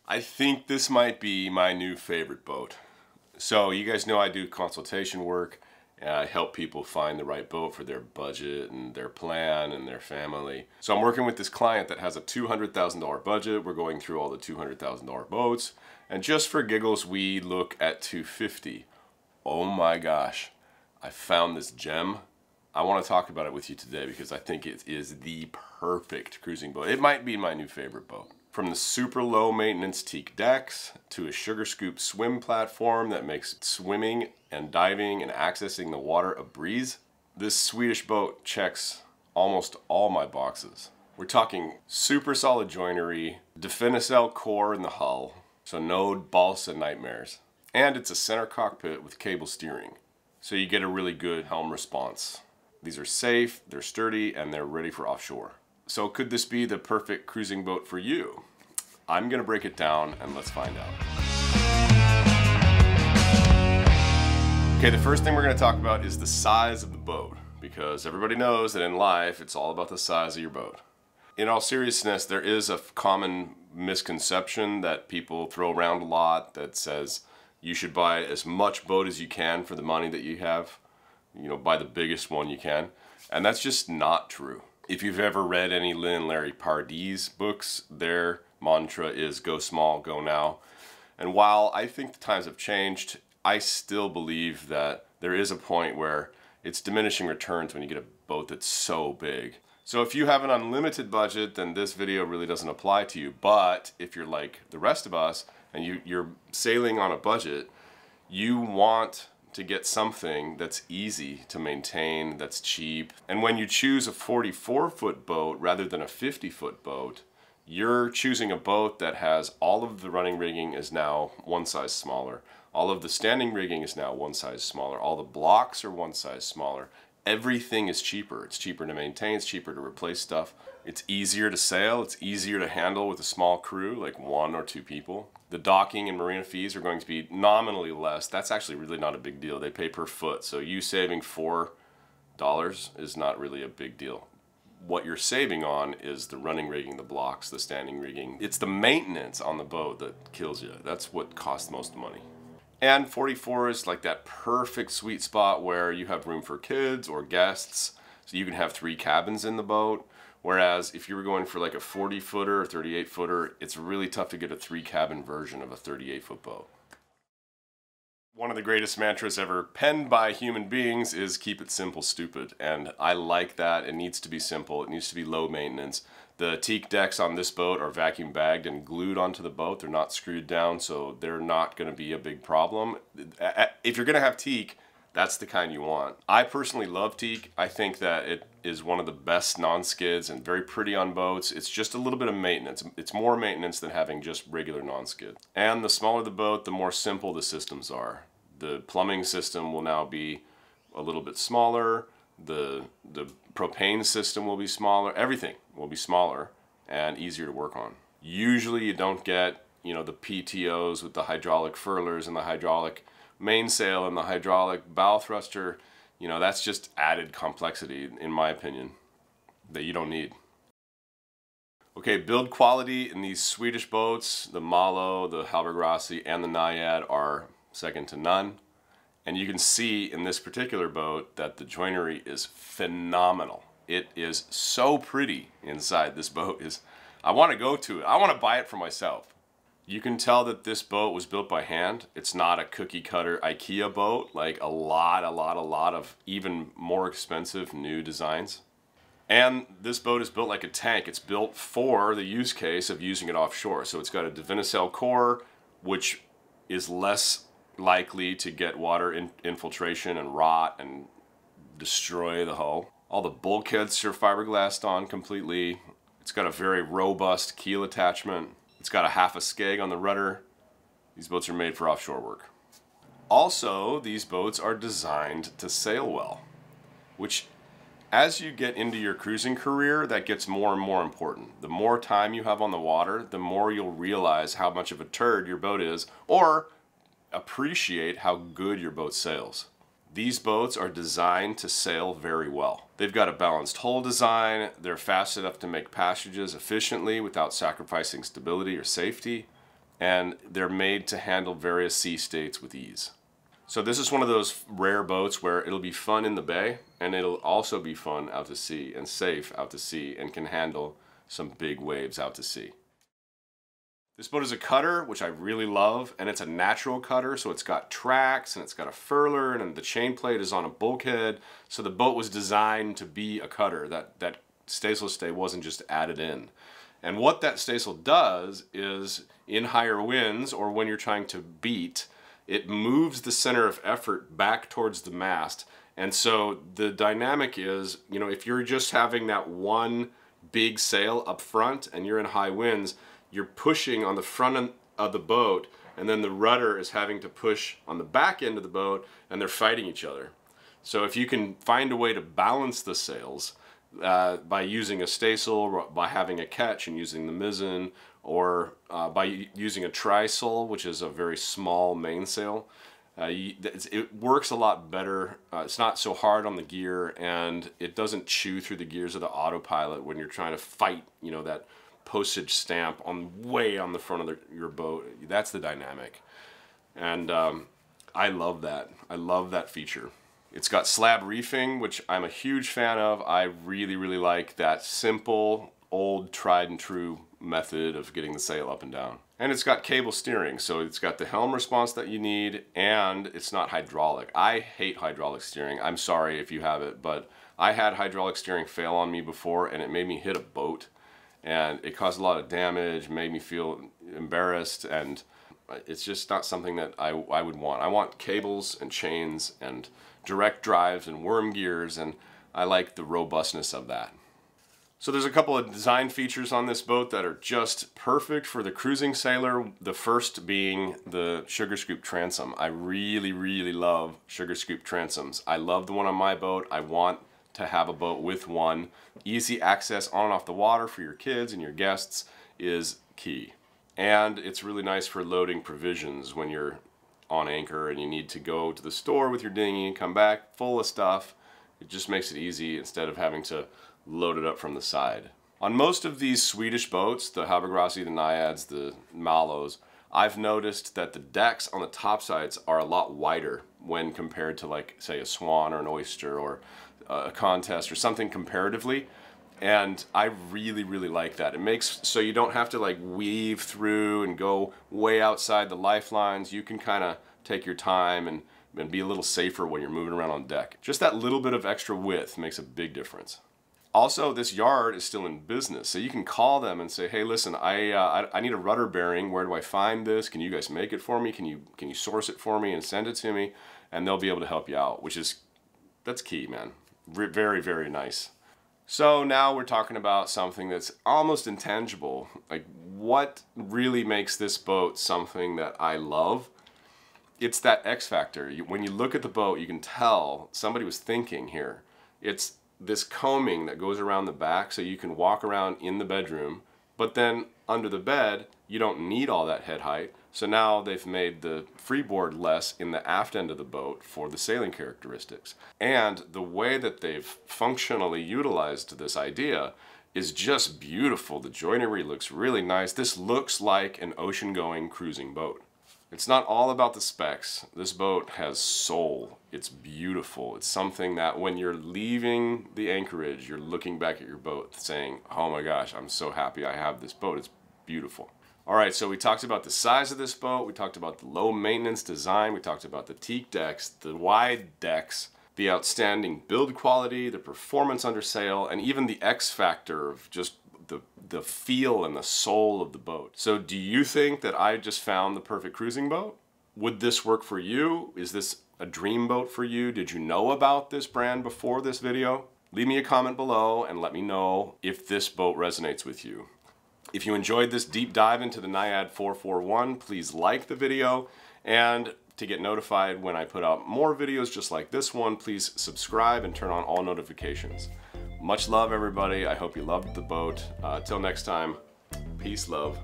I think this might be my new favorite boat. So you guys know I do consultation work and I help people find the right boat for their budget and their plan and their family. So I'm working with this client that has a $200,000 budget. We're going through all the $200,000 boats, and just for giggles we look at 250. Oh my gosh, I found this gem. I want to talk about it with you today because I think it is the perfect cruising boat. It might be my new favorite boat. From the super low maintenance teak decks to a sugar scoop swim platform that makes swimming and diving and accessing the water a breeze, this Swedish boat checks almost all my boxes. We're talking super solid joinery, Divinicell core in the hull, so no balsa nightmares. And it's a center cockpit with cable steering, so you get a really good helm response. These are safe, they're sturdy, and they're ready for offshore. So could this be the perfect cruising boat for you? I'm gonna break it down and let's find out. Okay, the first thing we're gonna talk about is the size of the boat, because everybody knows that in life it's all about the size of your boat. In all seriousness, there is a common misconception that people throw around a lot that says you should buy as much boat as you can for the money that you have. You know, buy the biggest one you can. And that's just not true. If you've ever read any Lynn and Larry Pardee's books, their mantra is go small, go now. And while I think the times have changed, I still believe that there is a point where it's diminishing returns when you get a boat that's so big. So if you have an unlimited budget, then this video really doesn't apply to you. But if you're like the rest of us and you're sailing on a budget, you want to get something that's easy to maintain, that's cheap. And when you choose a 44-foot boat rather than a 50-foot boat, you're choosing a boat that has all of the running rigging is now one size smaller. All of the standing rigging is now one size smaller. All the blocks are one size smaller. Everything is cheaper. It's cheaper to maintain, it's cheaper to replace stuff. It's easier to sail, it's easier to handle with a small crew, like 1 or 2 people. The docking and marina fees are going to be nominally less. That's actually really not a big deal. They pay per foot, so you saving $4 is not really a big deal. What you're saving on is the running rigging, the blocks, the standing rigging. It's the maintenance on the boat that kills you. That's what costs most money. And 44 is like that perfect sweet spot where you have room for kids or guests, so you can have 3 cabins in the boat. Whereas if you were going for like a 40-footer or 38-footer, it's really tough to get a 3-cabin version of a 38-foot boat. One of the greatest mantras ever penned by human beings is keep it simple, stupid. And I like that. It needs to be simple. It needs to be low maintenance. The teak decks on this boat are vacuum bagged and glued onto the boat. They're not screwed down, so they're not going to be a big problem. If you're going to have teak, that's the kind you want. I personally love teak. I think that it is one of the best non-skids and very pretty on boats. It's just a little bit of maintenance. It's more maintenance than having just regular non-skid. And the smaller the boat, the more simple the systems are. The plumbing system will now be a little bit smaller. The propane system will be smaller. Everything will be smaller and easier to work on. Usually you don't get, you know, the PTOs with the hydraulic furlers and the hydraulic mainsail and the hydraulic bow thruster. You know, that's just added complexity, in my opinion, that you don't need. Okay, build quality in these Swedish boats, the Malo, the Halbergrassi, and the Najad are second to none. And you can see in this particular boat that the joinery is phenomenal. It is so pretty inside. This boat is, I want to go to it. I want to buy it for myself. You can tell that this boat was built by hand. It's not a cookie cutter IKEA boat, like a lot of even more expensive new designs. And this boat is built like a tank. It's built for the use case of using it offshore. So it's got a Divinicell core, which is less likely to get water infiltration and rot and destroy the hull. All the bulkheads are fiberglassed on completely. It's got a very robust keel attachment. It's got a half a skeg on the rudder. These boats are made for offshore work. Also, these boats are designed to sail well, which as you get into your cruising career, that gets more and more important. The more time you have on the water, the more you'll realize how much of a turd your boat is, or appreciate how good your boat sails. These boats are designed to sail very well. They've got a balanced hull design, they're fast enough to make passages efficiently without sacrificing stability or safety, and they're made to handle various sea states with ease. So this is one of those rare boats where it'll be fun in the bay, and it'll also be fun out to sea and safe out to sea, and can handle some big waves out to sea. This boat is a cutter, which I really love, and it's a natural cutter, so it's got tracks and it's got a furler, and the chain plate is on a bulkhead. So the boat was designed to be a cutter. That staysail stay wasn't just added in. And what that staysail does is, in higher winds or when you're trying to beat, it moves the center of effort back towards the mast. And so the dynamic is, you know, if you're just having that one big sail up front and you're in high winds, you're pushing on the front of the boat, and then the rudder is having to push on the back end of the boat, and they're fighting each other. So if you can find a way to balance the sails by using a staysail, by having a catch and using the mizzen, or by using a trysail, which is a very small mainsail, it works a lot better. It's not so hard on the gear, and it doesn't chew through the gears of the autopilot when you're trying to fight, you know, that postage stamp way on the front of your boat. That's the dynamic, and I love that. I love that feature. It's got slab reefing, which I'm a huge fan of. I really, really like that simple, old, tried and true method of getting the sail up and down. And it's got cable steering, so it's got the helm response that you need, and it's not hydraulic. I hate hydraulic steering. I'm sorry if you have it, but I had hydraulic steering fail on me before, and it made me hit a boat, and it caused a lot of damage, made me feel embarrassed, and it's just not something that I would want. I want cables and chains and direct drives and worm gears, and I like the robustness of that. So there's a couple of design features on this boat that are just perfect for the cruising sailor. The first being the sugar scoop transom. I really, really love sugar scoop transoms. I love the one on my boat. I want to have a boat with one. Easy access on and off the water for your kids and your guests is key. And it's really nice for loading provisions when you're on anchor and you need to go to the store with your dinghy and come back full of stuff. It just makes it easy instead of having to load it up from the side. On most of these Swedish boats, the Havregrassi, the Najads, the Mallows, I've noticed that the decks on the top sides are a lot wider when compared to, like, say, a Swan or an Oyster or a Contest or something comparatively. And I really, really like that. It makes so you don't have to like weave through and go way outside the lifelines. You can kind of take your time and be a little safer when you're moving around on deck. Just that little bit of extra width makes a big difference. Also, this yard is still in business, so you can call them and say, hey, listen, I need a rudder bearing. Where do I find this? Can you guys make it for me? Can you source it for me and send it to me? And they'll be able to help you out, that's key, man. Very, very nice. So now we're talking about something that's almost intangible. Like, what really makes this boat something that I love? It's that X factor. When you look at the boat, you can tell somebody was thinking here. It's this combing that goes around the back so you can walk around in the bedroom, but then under the bed, you don't need all that head height. So now they've made the freeboard less in the aft end of the boat for the sailing characteristics. And the way that they've functionally utilized this idea is just beautiful. The joinery looks really nice. This looks like an ocean-going cruising boat. It's not all about the specs. This boat has soul. It's beautiful. It's something that when you're leaving the anchorage, you're looking back at your boat saying, oh my gosh, I'm so happy I have this boat. It's beautiful. All right, so we talked about the size of this boat, we talked about the low maintenance design, we talked about the teak decks, the wide decks, the outstanding build quality, the performance under sail, and even the X factor of just the feel and the soul of the boat. So do you think that I just found the perfect cruising boat? Would this work for you? Is this a dream boat for you? Did you know about this brand before this video? Leave me a comment below and let me know if this boat resonates with you. If you enjoyed this deep dive into the Najad 441, please like the video, and to get notified when I put out more videos just like this one, please subscribe and turn on all notifications. Much love, everybody. I hope you loved the boat. Till next time, peace, love.